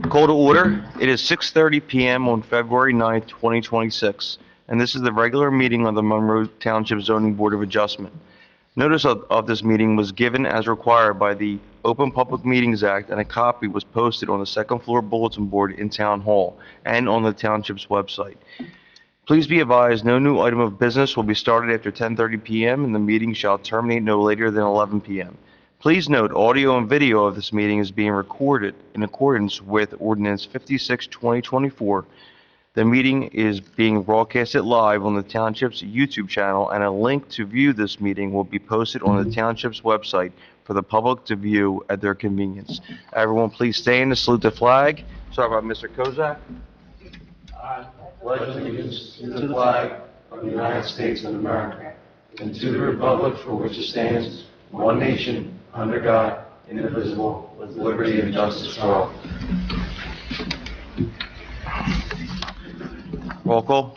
Call to order. It is 6:30 PM on February 9th, 2026, and this is the regular meeting of the Monroe Township Zoning Board of Adjustment. Notice of this meeting was given as required by the Open Public Meetings Act, and a copy was posted on the second floor bulletin board in Town Hall and on the township's website. Please be advised, no new item of business will be started after 10:30 PM, and the meeting shall terminate no later than 11 PM. Please note, audio and video of this meeting is being recorded in accordance with Ordinance 56/2024. The meeting is being broadcasted live on the Township's YouTube channel, and a link to view this meeting will be posted on the Township's website for the public to view at their convenience. Everyone, please stand and salute the flag. Start by Mr. Kozak. I pledge allegiance to the flag of the United States of America and to the republic for which it stands, one nation, under God, indivisible, with liberty and justice for all. Roll call.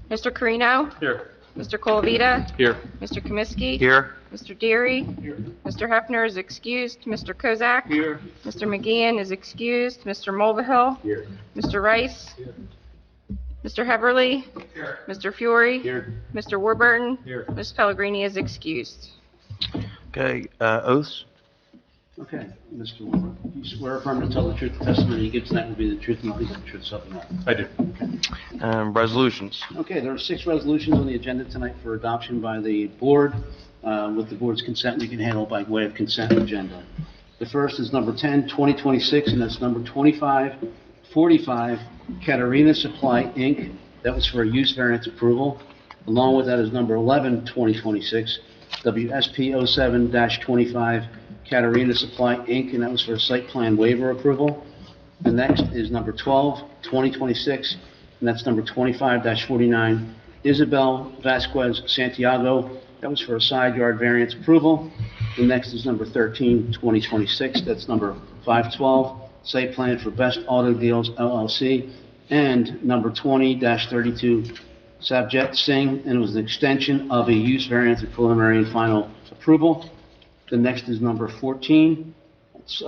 Mr. Carino? Here. Mr. Colavita? Here. Mr. Comiskey? Here. Mr. Deary? Here. Mr. Hefner is excused. Mr. Kozak? Here. Mr. McGeehan is excused. Mr. Mulvihill? Here. Mr. Rice? Here. Mr. Heverly? Here. Mr. Fury? Here. Mr. Warburton? Here. Ms. Pellegrini is excused. Okay, oaths. Okay, Mr. Warren, you swear affirm to tell the truth, the testimony you give tonight will be the truth, and nothing but the truth, so help you God. I do. Resolutions. Okay, there are 6 resolutions on the agenda tonight for adoption by the board. With the board's consent, we can handle by way of consent agenda. The first is number 10, 2026, and that's number 2545, Katarina Supply, Inc. That was for a use variance approval. Along with that is number 11, 2026, WSP 07-25, Katarina Supply, Inc., and that was for a site plan waiver approval. The next is number 12, 2026, and that's number 25-49, Isabel Vasquez Santiago. That was for a side yard variance approval. The next is number 13, 2026, that's number 512, site plan for Best Auto Deals LLC. And number 20-32, Sabjet Singh, and it was an extension of a use variance and preliminary and final approval. The next is number 14, it's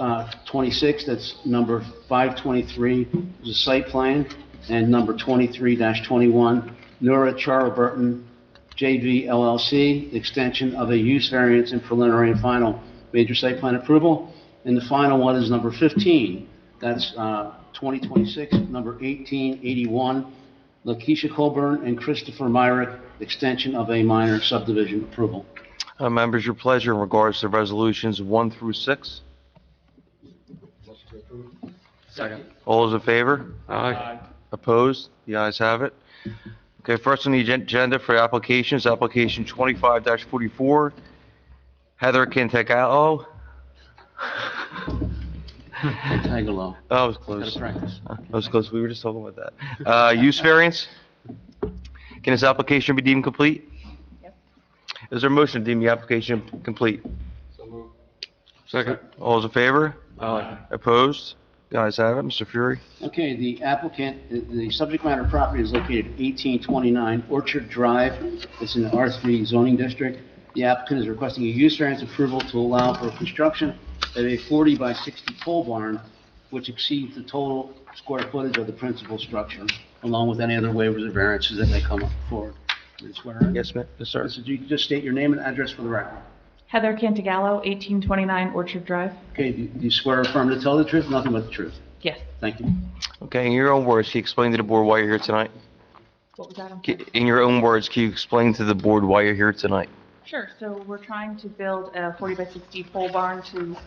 26, that's number 523, is a site plan, and number 23-21, Nora Charlburton, JV LLC, extension of a use variance and preliminary and final major site plan approval. And the final one is number 15, that's 2026, number 1881, Lakeisha Colburn and Christopher Myrick, extension of a minor subdivision approval. Members, your pleasure in regards to resolutions 1 through 6. Second. All those in favor? Aye. Opposed? The ayes have it. Okay, first on the agenda for applications, application 25-44, Heather Cantagallo. Tagalo. Oh, I was close. Gotta practice. I was close. We were just talking about that. Use variance. Can this application be deemed complete? Yes. Is there a motion to deem the application complete? Second. All those in favor? Aye. Opposed? The ayes have it. Mr. Fury? Okay, the applicant, the subject matter property is located at 1829 Orchard Drive. It's in the R3 zoning district. The applicant is requesting a use variance approval to allow for construction of a 40 by 60 pole barn, which exceeds the total square footage of the principal structure, along with any other waivers or variances that may come up forward. Swear in. Yes, ma'am. Yes, sir. So you can just state your name and address for the record. Heather Cantagallo, 1829 Orchard Drive. Okay, do you swear or affirm to tell the truth, nothing but the truth? Yes. Thank you. Okay, in your own words, can you explain to the board why you're here tonight? What was that? I'm sorry. In your own words, can you explain to the board why you're here tonight? Sure. So we're trying to build a 40 by 60 pole barn to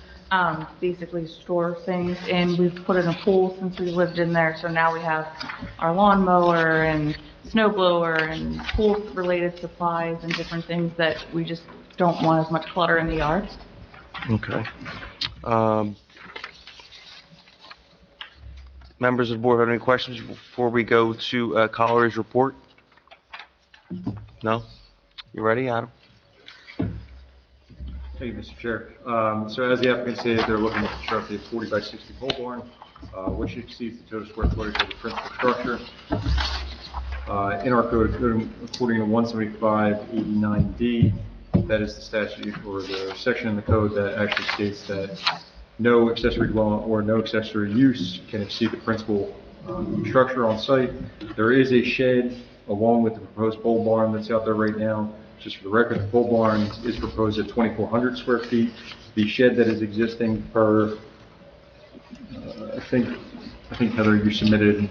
basically store things, and we've put in a pool since we lived in there. So now we have our lawnmower and snow blower and pool-related supplies and different things that we just don't want as much clutter in the yard. Okay. Members of the board have any questions before we go to Collier's report? No? You ready, Adam? Thank you, Mr. Chair. So as the applicant stated, they're looking to construct a 40 by 60 pole barn, which exceeds the total square footage of the principal structure. In our code, according to 175-89D, That is the statute or the section in the code that actually states that no accessory dwelling or no accessory use can exceed the principal structure on site. There is a shed along with the proposed pole barn that's out there right now. Just for the record, the pole barn is proposed at 2,400 square feet. The shed that is existing per, I think Heather, you submitted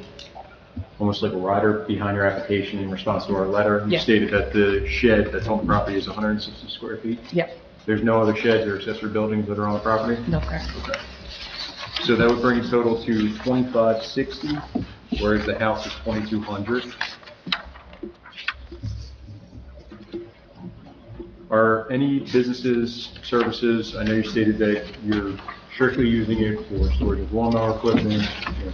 almost like a rider behind your application in response to our letter. You Yes. stated that the shed that's on the property is 160 square feet. Yep, There's no other sheds or accessory buildings that are on the property? no, correct. Okay. So that would bring the total to 2,560, whereas the house is 2,200. Are any businesses, services, I know you stated that you're strictly using it for storage of lawnmower equipment,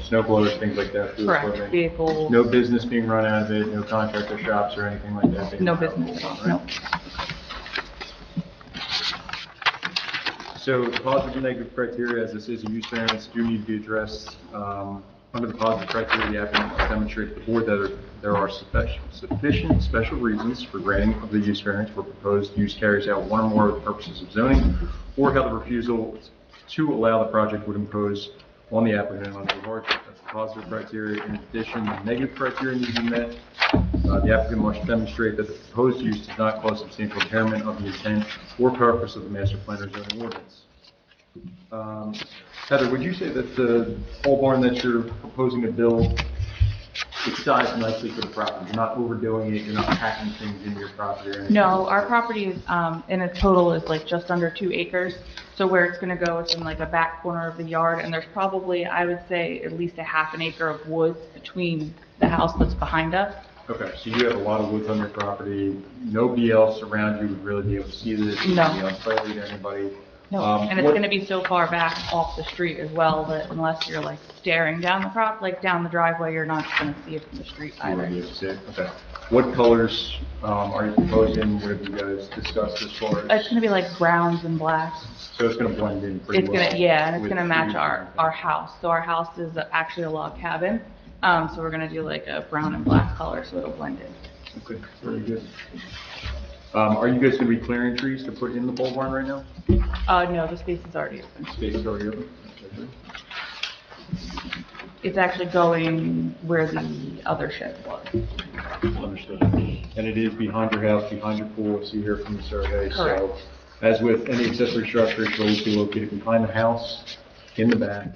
snow blowers, things like that, food Correct, equipment? vehicle, No business being run out of it, no contractor shops or anything like that? being no run out of business at all, it, no. right? So the positive and negative criteria, as this is a use variance, do need to be addressed. Under the positive criteria, the applicant must demonstrate to the board that there are sufficient special reasons for granting of the use variance where proposed use carries out one or more of the purposes of zoning, or how the refusal to allow the project would impose on the applicant on the hardship. That's the positive criteria. In addition, the negative criteria need to be met. The applicant must demonstrate that the proposed use does not cause substantial impairment of the intent or purpose of the master plan or zoning ordinance. Heather, would you say that the pole barn that you're proposing to build is sized nicely for the property? You're not overdoing it, you're not packing things into your property or anything? No, our property is, in a total is like just under 2 acres. So where it's gonna go, it's in like a back corner of the yard, and there's probably, I would say, at least a half an acre of woods between the house that's behind us. Okay, so you have a lot of woods on your property. Nobody else around you would really be able to see this? It would No. be unfriendly to anybody? No, and it's what- gonna be so far back off the street as well that unless you're like staring down the like down the driveway, you're not gonna see it from the street You wouldn't either. be able to see it? Okay. What colors are you proposing? What have you guys discussed as far as? It's gonna be like browns and blacks. So it's gonna blend in pretty It's well? gonna, yeah, and it's with gonna match trees our, and everything? our house. So our house is actually a log cabin. So we're gonna do like a brown and black color, so it'll blend in. Okay, very good. Are you guys gonna be clearing trees to put in the pole barn right now? No, the space is already open. Space is already open? Okay, It's actually going where the other shed was. good. Understood. And it is behind your house, behind your pool, I see here from the survey. So Correct. as with any accessory structure, it should always be located behind the house, in the back,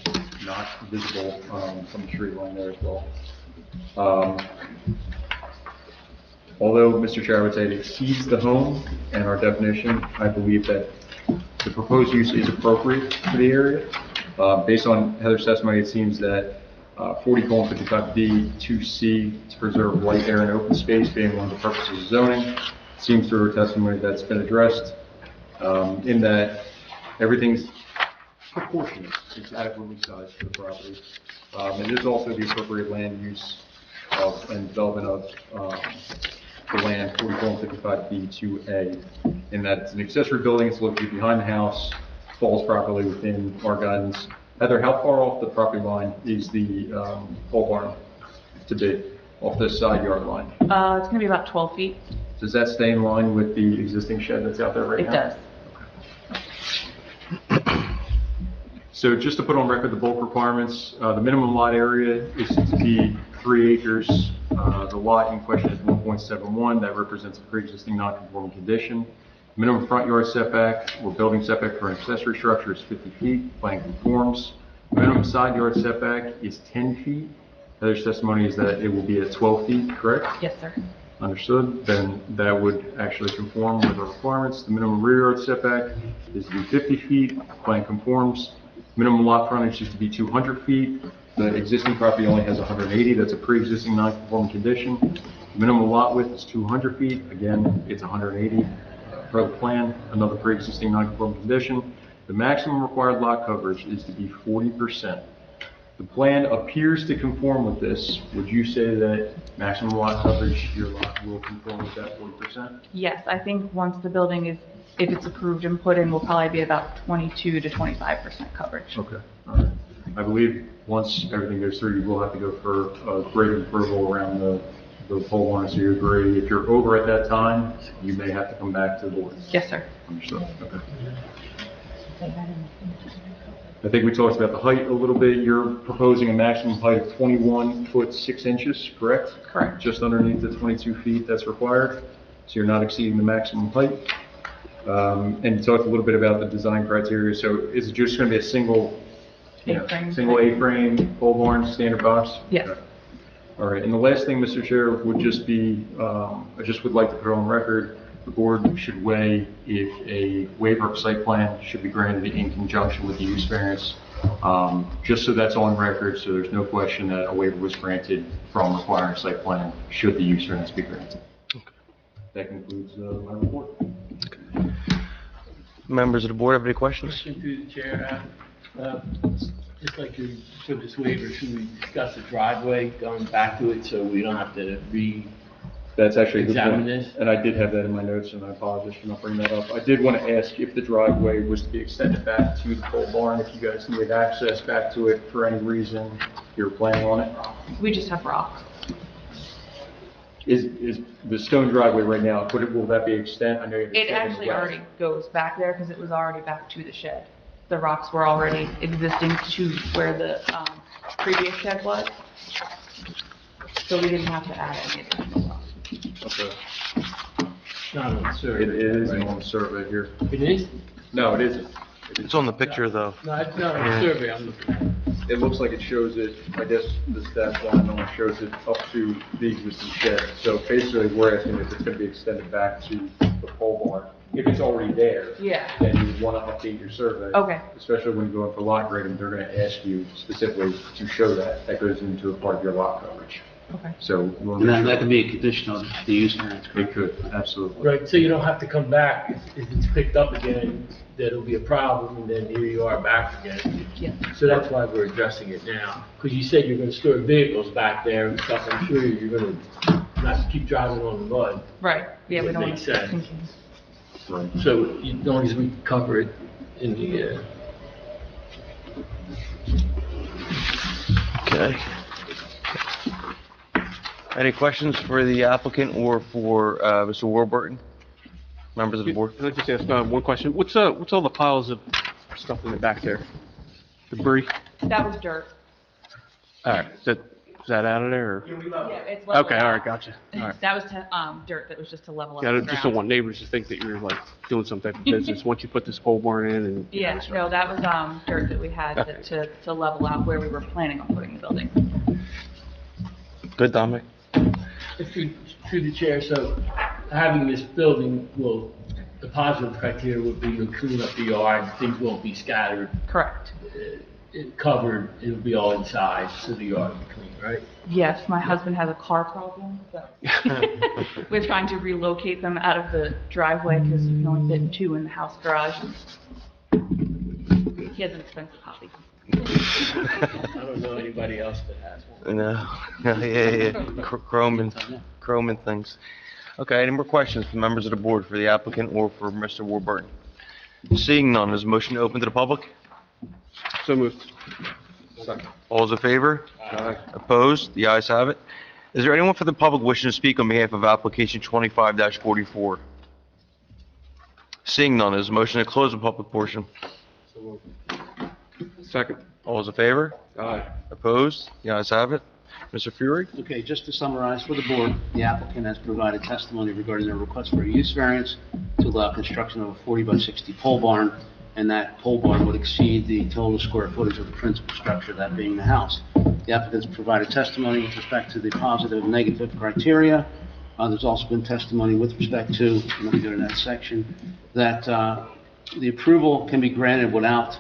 not visible from the street line there as well. Although, Mr. Chair, I would say it exceeds the home and our definition, I believe that the proposed use is appropriate for the area. Based on Heather's testimony, it seems that 40:55D 2C to preserve light, air, and open space being one of the purposes of zoning. It seems through her testimony that's been addressed in that everything's proportionate. It's adequately sized for the property. It is also the appropriate land use and development of the land 44:55B 2A, in that it's an accessory building, it's located behind the house, falls properly within our guidance. Heather, how far off the property line is the pole barn to be, off the side yard line? It's gonna be about 12 feet. Does that stay in line with the existing shed that's out there right It now? does. So just to put on record the bulk requirements, the minimum lot area is to be 3 acres. The lot in question is 1.71, that represents a pre-existing non-conforming condition. Minimum front yard setback or building setback for an accessory structure is 50 feet, plan conforms. Minimum side yard setback is 10 feet. Heather's testimony is that it will be at 12 feet, correct? Yes, sir. Understood, then that would actually conform with our requirements. The minimum rear yard setback is to be 50 feet, plan conforms. Minimum lot frontage is to be 200 feet. The existing property only has 180, that's a pre-existing non-conforming condition. Minimum lot width is 200 feet, again, it's 180 per the plan, another pre-existing non-conforming condition. The maximum required lot coverage is to be 40%. The plan appears to conform with this. Would you say that maximum lot coverage, your lot will conform with that 40%? Yes, I think once the building is, if it's approved and put in, will probably be about 22 to 25% coverage. Okay, all right. I believe once everything goes through, you will have to go for a greater approval around the the pole barn, so you agree. If you're over at that time, you may have to come back to the board. Yes, sir. Understood, okay. I think we talked about the height a little bit. You're proposing a maximum height of 21 foot 6 inches, correct? Correct. Just underneath the 22 feet that's required, so you're not exceeding the maximum height. And you talked a little bit about the design criteria, so is it just going to be a single, A-frame. single A-frame pole barn, standard box? Yes. Okay. All right, and the last thing, Mr. Chair, would just be, I just would like to put on record, the board should weigh if a waiver of site plan should be granted in conjunction with the use variance, just so that's on record, so there's no question that a waiver was granted from requiring site plan should the use variance be granted. That concludes my report. Members of the board have any questions? Question through the chair. Just like for this waiver, should we discuss the driveway going back to it so we don't have to That's actually a good examine point. this? And I did have that in my notes, and I apologize for not bringing that up. I did want to ask if the driveway was to be extended back to the pole barn, if you guys needed access back to it for any reason, you're planning on it? We just have rocks. Is the stone driveway right now, will that be extended? I know you have a It shed in the actually west. already goes back there because it was already back to the shed. The rocks were already existing to where the previous shed was. So we didn't have to add any additional rocks. Okay. Not on the It survey. is right? on the survey here. It is? No, it isn't. It's on the picture, though. No, it's not on the survey, I'm looking at. It looks like it shows it, I guess the stats line only shows it up to the existing shed. So basically, we're asking if it's going to be extended back to the pole barn. If it's already there, Yeah. then you want to update your survey. Okay. Especially when you go in for lot grading, they're going to ask you specifically to show that. That goes into a part of your lot coverage. Okay. So we want And to that make can be a condition of the use variance, sure. correct? It could, absolutely. Right, so you don't have to come back if it's picked up again, that'll be a problem, and then here you are back again. Yeah. So that's why we're addressing it now. Because you said you're gonna store vehicles back there and stuff, I'm sure you're gonna not keep driving on the mud. Right. Yeah, we That don't want makes to sense. thinking. Right. So as long as we cover it in the, Okay. Any questions for the applicant or for Mr. Warburton? Members of the board? Can I just ask one question? What's all the piles of stuff in the back there? Debris? That was dirt. All right, is that out of there, or? Yeah, it's level Okay, all out. right, gotcha. All right. That was dirt that was just to level up Yeah, the I just don't ground. want neighbors to think that you're like doing some type of business, once you put this pole barn in and. Yeah, no, that was dirt that we had Okay. to level out where we were planning on putting the building. Good, Dominic? through the chair, so having this building will, the positive criteria would be you'll clean up the yard, things won't be scattered, Correct. covered, it'll be all inside, so the yard will be clean, right? Yes, my husband has a car problem, so we're trying to relocate them out of the driveway because you can only fit two in the house garage. He has an expensive hobby. I don't know anybody else that has one. No, yeah. Chrome and things. Okay, any more questions from members of the board for the applicant or for Mr. Warburton? Seeing none, is motion open to the public? So moved. All those in favor? Opposed? The ayes have it. Is there anyone from the public wishing to speak on behalf of application 25-44? Seeing none, is motion to close the public portion? Second. All those in favor? Aye. Opposed? The ayes have it. Mr. Fury? Okay, just to summarize for the board, the applicant has provided testimony regarding their request for a use variance to allow construction of a 40 by 60 pole barn, and that pole barn would exceed the total square footage of the principal structure, that being the house. The applicant has provided testimony with respect to the positive and negative criteria. There's also been testimony with respect to, let me go to that section, that the approval can be granted without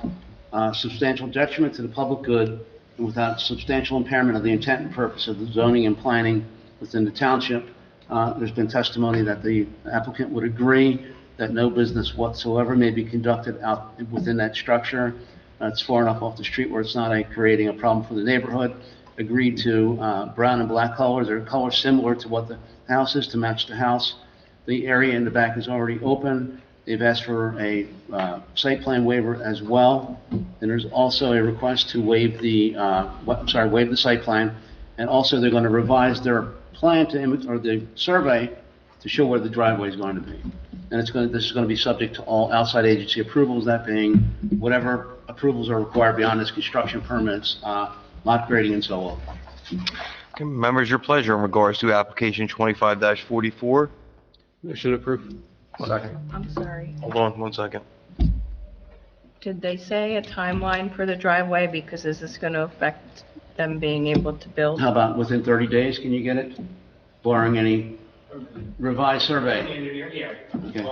substantial detriment to the public good and without substantial impairment of the intent and purpose of the zoning and planning within the township. There's been testimony that the applicant would agree that no business whatsoever may be conducted out within that structure. It's far enough off the street where it's not creating a problem for the neighborhood. Agreed to brown and black colors, or colors similar to what the house is, to match the house. The area in the back is already open. They've asked for a site plan waiver as well. And there's also a request to waive the site plan. And also, they're going to revise their plan or the survey to show where the driveway is going to be. And this is going to be subject to all outside agency approvals, that being whatever approvals are required beyond this, construction permits, lot grading and so on. Okay, members, your pleasure in regards to application 25-44. Motion approved. I'm sorry. Hold on 1 second. Did they say a timeline for the driveway? Because is this going to affect them being able to build? How about within 30 days, can you get it? Barring any revised survey? Okay.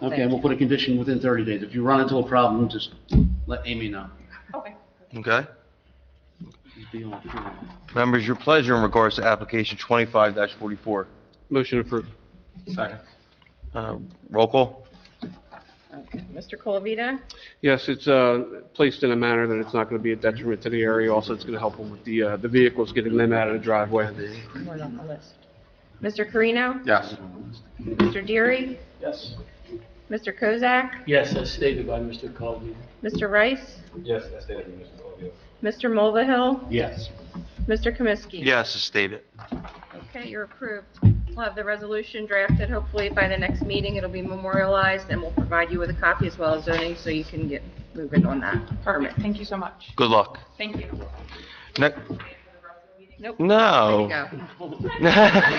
Okay, we'll put a condition within 30 days. If you run into a problem, just let Amy know. Okay. Okay? Members, your pleasure in regards to application 25-44. Motion approved. Roll call? Okay. Mr. Colavita? Yes, it's placed in a manner that it's not going to be a detriment to the area. Also, it's going to help them with the vehicles, getting them out of the driveway. We're on the list. Mr. Carino? Yes. Mr. Deary? Yes. Mr. Kozak? Yes, as stated by Mr. Colby. Mr. Rice? Yes, as stated by Mr. Colby. Mr. Mulvihill? Yes. Mr. Kaminsky? Yes, as stated. Okay, you're approved. We'll have the resolution drafted. Hopefully by the next meeting, it'll be memorialized, and we'll provide you with a copy as well as zoning, so you can get moving on that permit. Thank you so much. Good luck. Thank you. Ne- Nope. No.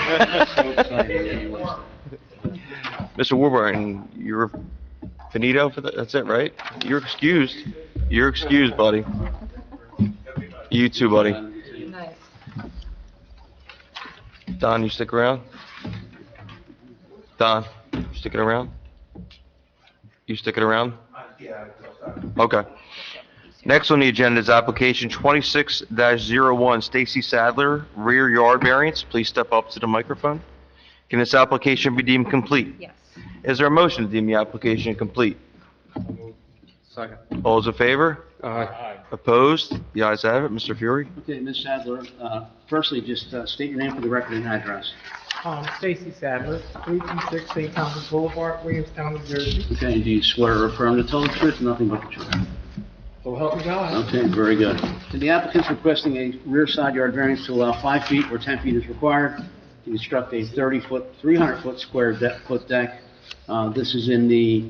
There you Mr. Warburton, you're finito for that? That's it, right? You're excused. You're excused, buddy. You too, buddy. go. Nice. Don, you stick around? Don, you sticking around? You sticking around? Okay. Next on the agenda is application 26-01, Stacy Sadler, rear yard variance. Please step up to the microphone. Can this application be deemed complete? Yes. Is there a motion to deem the application complete? Second. All those in favor? Aye. Opposed? The ayes have it. Mr. Fury? Okay, Ms. Sadler, firstly, just state your name for the record and address. Stacy Sadler, 326 St. Thomas Boulevard, Williamstown, New Jersey. Okay, do you swear or affirm to tell the truth and nothing but the truth? So help me God. Okay, very good. So the applicant's requesting a rear side yard variance to allow 5 feet where 10 feet is required to construct a 30-foot, 300-foot square foot deck. This is in the,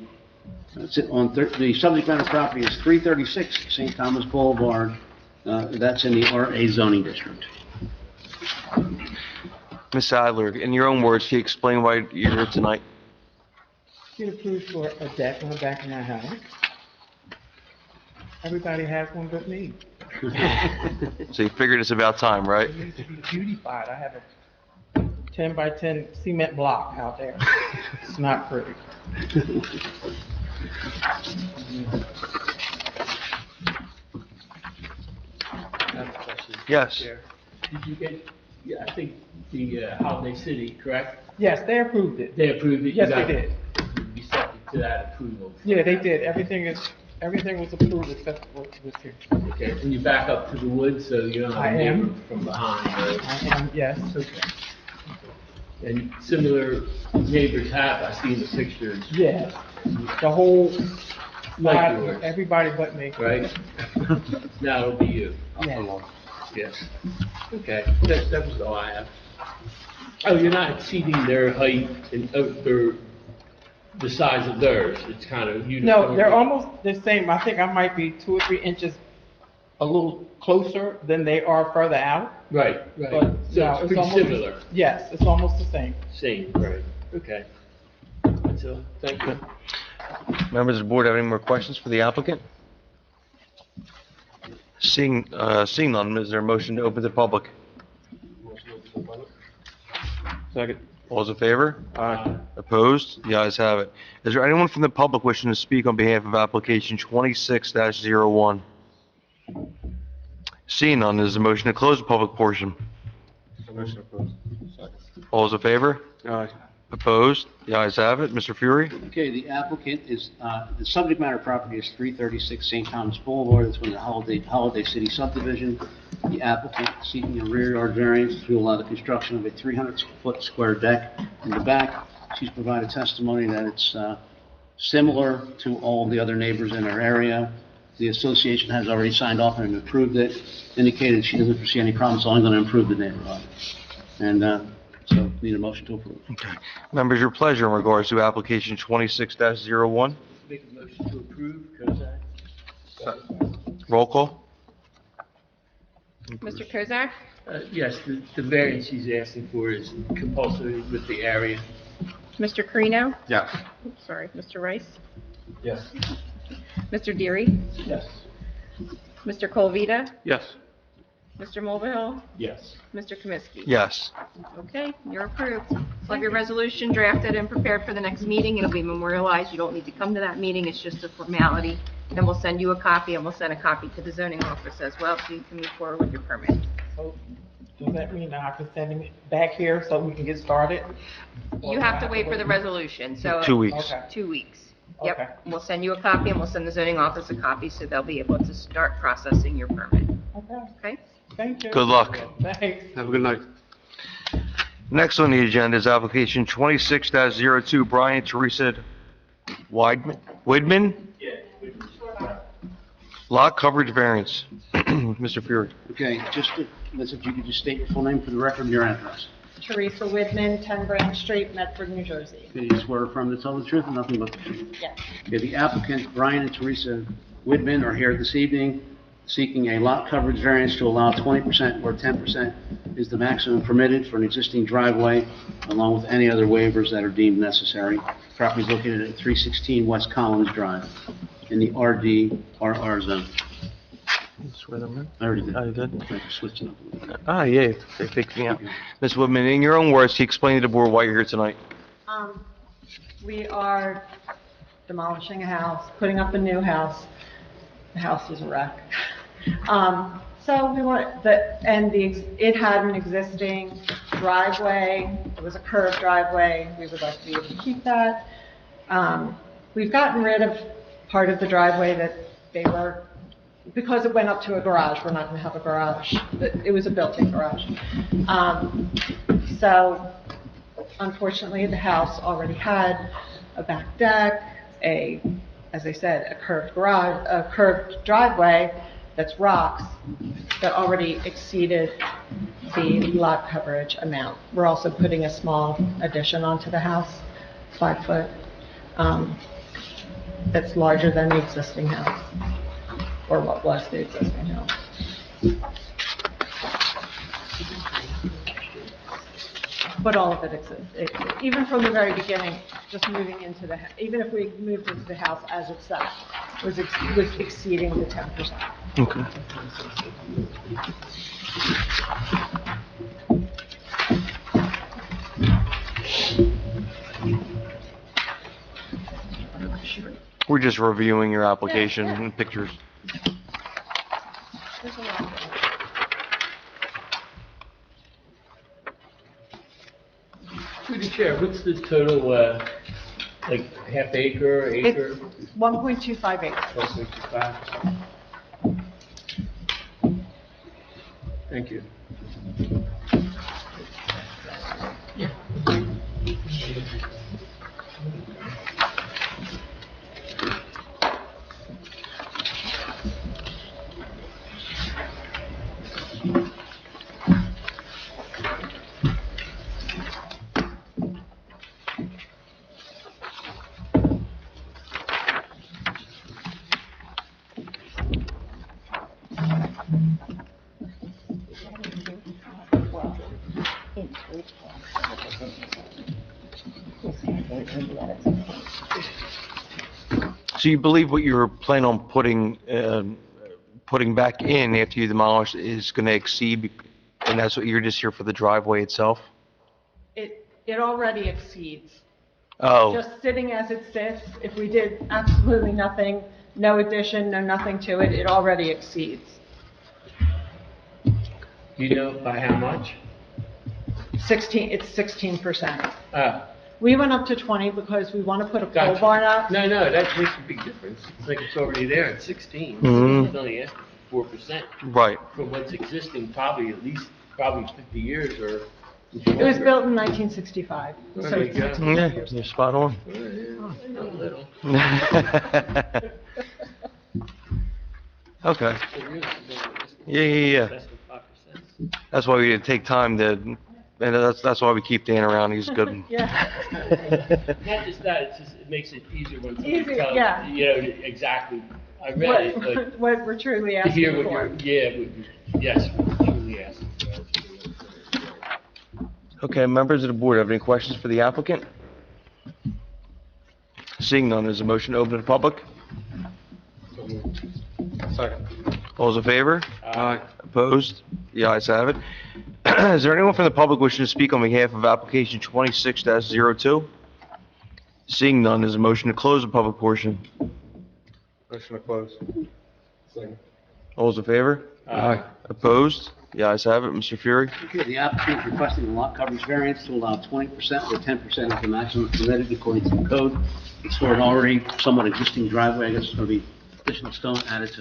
the subject matter property is 336 St. Thomas Boulevard. That's in the RA zoning district. Ms. Sadler, in your own words, can you explain why you're here tonight? Get approved for a deck on the back of my house. Everybody has one but me. So you figured it's about time, right? It needs to be beautified. I have a 10 by 10 cement block out there. It's not pretty. Yes. Did you get, I think, the Holiday City, correct? Yes, they approved it. They approved it? Yes, they did. You subject to that approval? Yeah, they did. Everything was approved except for what was here. Okay, and you back up to the woods, so you don't have I a am. neighbor from behind, right? I am, yes. And similar neighbors have, I see in the pictures, Yes. The whole Like side, yours. everybody but me. right? Now it'll be you. Yes. Yes. Okay, that was all I have. Oh, you're not exceeding their height and, or the size of theirs, it's kind of uniform? No, they're almost the same. I think I might be 2 or 3 inches a little closer than they are further out. Right, right. But So no, it's it's pretty almost, similar, yes, it's almost the same. same, right, okay. That's all, thank you. Members of the board have any more questions for the applicant? Seeing none, is there a motion to open to public? Second. All those in favor? Aye. Opposed? The ayes have it. Is there anyone from the public wishing to speak on behalf of application 26-01? Seeing none, is there a motion to close the public portion? All those in favor? Aye. Opposed? The ayes have it. Mr. Fury? Okay, the applicant is, the subject matter property is 336 St. Thomas Boulevard, it's within the Holiday City subdivision. The applicant is seeking a rear yard variance to allow the construction of a 300-foot square deck in the back. She's provided testimony that it's similar to all the other neighbors in her area. The association has already signed off and approved it, indicated she doesn't foresee any problems, so I'm going to improve the neighborhood. And So need a motion to approve. Okay. Members, your pleasure in regards to application 26-01. Make a motion to approve, Kozak. Roll call? Mr. Kozak? Yes, the variance he's asking for is compulsory with the area. Mr. Carino? Yes. Oops, sorry, Mr. Rice? Yes. Mr. Deary? Yes. Mr. Colvita? Yes. Mr. Mulvihill? Yes. Mr. Kaminsky? Yes. Okay, you're approved. So have your resolution drafted and prepared for the next meeting. It'll be memorialized. You don't need to come to that meeting. It's just a formality. Then we'll send you a copy, and we'll send a copy to the zoning office as well, so you can move forward with your permit. So, does that mean I have to send him back here so we can get started? You have to wait for the resolution, so. 2 weeks. Okay. 2 weeks. Okay. Yep. We'll send you a copy, and we'll send the zoning office a copy, so they'll be able to start processing your permit. Okay, Okay? thank you. Good luck. Thanks. Have a good night. Next on the agenda is application 26-02, Brian Teresa Widman? Lot coverage variance. Mr. Fury. Okay, just, if you could just state your full name for the record and your address. Teresa Widman, 10 Branch Street, Medford, New Jersey. Okay, you swear or affirm to tell the truth and nothing but the truth. Yes. Okay, the applicant, Brian and Teresa Widman, are here this evening seeking a lot coverage variance to allow 20% or 10% is the maximum permitted for an existing driveway, along with any other waivers that are deemed necessary. Property is located at 316 West Collins Drive in the RR zone. Swear them in. I already did. Oh, you did? I just switched it up a little bit. Ah, yeah, they picked me out. Ms. Woodman, in your own words, can you explain to the board why you're here tonight? We are demolishing a house, putting up a new house. The house is a wreck. So we want it had an existing driveway. It was a curved driveway. We would like to be able to keep that. We've gotten rid of part of the driveway that they were, because it went up to a garage. We're not going to have a garage. It was a built-in garage. So unfortunately, the house already had a back deck, as I said, a curved garage, a curved driveway that's rocks that already exceeded the lot coverage amount. We're also putting a small addition onto the house, 5 foot, that's larger than the existing house, or what was the existing house. But all of it exists. Even from the very beginning, just moving into even if we moved into the house as itself, was exceeding the 10%. Okay. We're just reviewing your application and pictures. There's a lot there. Through the chair, what's the total, like half acre, acre? It's 1.25 acres. 1.25? Thank you. So you believe what you're planning on putting back in after you demolish is going to exceed, and that's what you're just here for the driveway itself? It already exceeds. Oh, Just sitting as it sits, if we did absolutely nothing, no addition, no nothing to it, it already exceeds. Do you know by how much? It's 16%. Ah, We went up to 20 because we want to put a pole Gotcha. barn up. no, that makes a big difference. It's like it's already there at 16. Mhm. It's only asking for 4% right. from what's existing, probably 50 years or. It was built in 1965, so There you it's go. 16 Yeah, years. you're spot on. Oh, yeah, I know a little. Okay. So yours is only Yeah. less than 5%. That's why we didn't take time to And that's why we keep Dan around, he's good. Yeah. Not just that, it's just, it makes it easier when somebody Easier, tells, yeah. you know, exactly. I read it, but What we're truly to hear asking what for. yes, truly asking. Okay, members of the board, have any questions for the applicant? Seeing none, is a motion to open to the public? Second. All those in favor? Aye. Opposed? The ayes have it. Is there anyone from the public wishing to speak on behalf of application 26-02? Seeing none, is a motion to close the public portion? Motion to close. Second. All those in favor? Aye. Opposed? The ayes have it. Mr. Fury? Okay, the applicant is requesting a lot coverage variance to allow 20% or 10% of the maximum permitted according to the code. It's for an already somewhat existing driveway, I guess it's going to be additional stone added to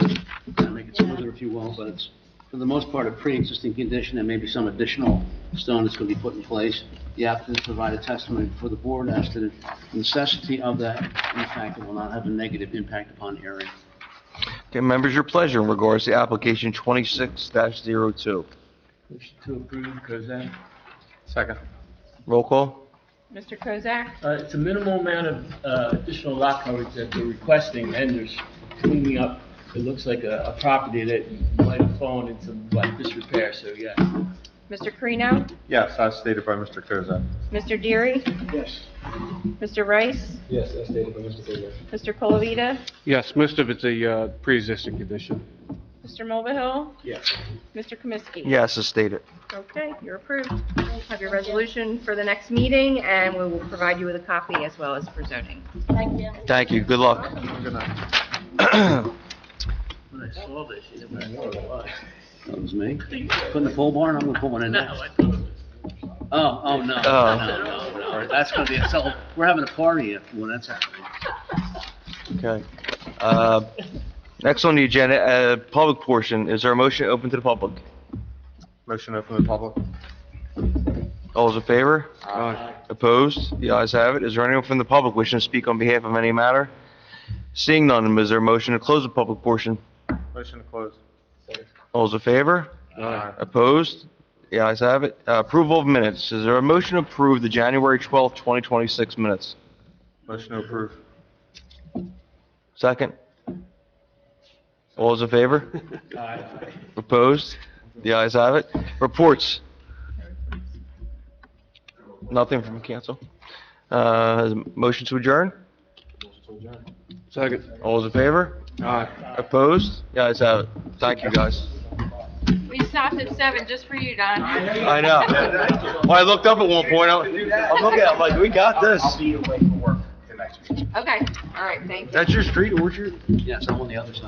kind of make it smoother, if you will, but it's, for the most part, a pre-existing condition, and maybe some additional stone that's going to be put in place. The applicant provided testimony before the board as to the necessity of that. In fact, it will not have a negative impact upon area. Okay, members, your pleasure in regards to application 26-02. Motion to approve, Kozak. Second. Roll call? Mr. Kozak? It's a minimal amount of additional lot coverage that they're requesting, and there's cleaning up, it looks like a property that might have fallen into like disrepair, so yeah. Mr. Carino? Yes, as stated by Mr. Kozak. Mr. Deary? Yes. Mr. Rice? Yes, as stated by Mr. Kozak. Mr. Colavita? Yes, most of it's a pre-existing condition. Mr. Mulvihill? Yes. Mr. Kaminsky? Yes, as stated. Okay, you're approved. Have your resolution for the next meeting, and we will provide you with a copy as well as for zoning. Thank you, good luck. Good night. When I saw this, you never know what it was. That was me. Putting the pole barn, I'm going to put one in there. No, I thought it was. Oh, no, Oh. no. That's going to be a we're having a party when that's happening. Okay. Next on the agenda, public portion, is there a motion open to the public? Motion open to the public. All those in favor? Aye. Opposed? The ayes have it. Is there anyone from the public wishing to speak on behalf of any matter? Seeing none, is there a motion to close the public portion? Motion to close. All those in favor? Aye. Opposed? The ayes have it. Approval of minutes. Is there a motion to approve the January 12th, 2026 minutes? Motion to approve. Second? All those in favor? Aye. Opposed? The ayes have it. Reports. Nothing from council. Motion to adjourn? Second. All those in favor? Aye. Opposed? The ayes have it. Thank you, guys. We stopped at 7 just for you, Don. I know. Well, I looked up at one point, I'm looking at it, I'm like, we got this. Okay, all right, thank you. That's your street, Orchard? Yes, I'm on the other side.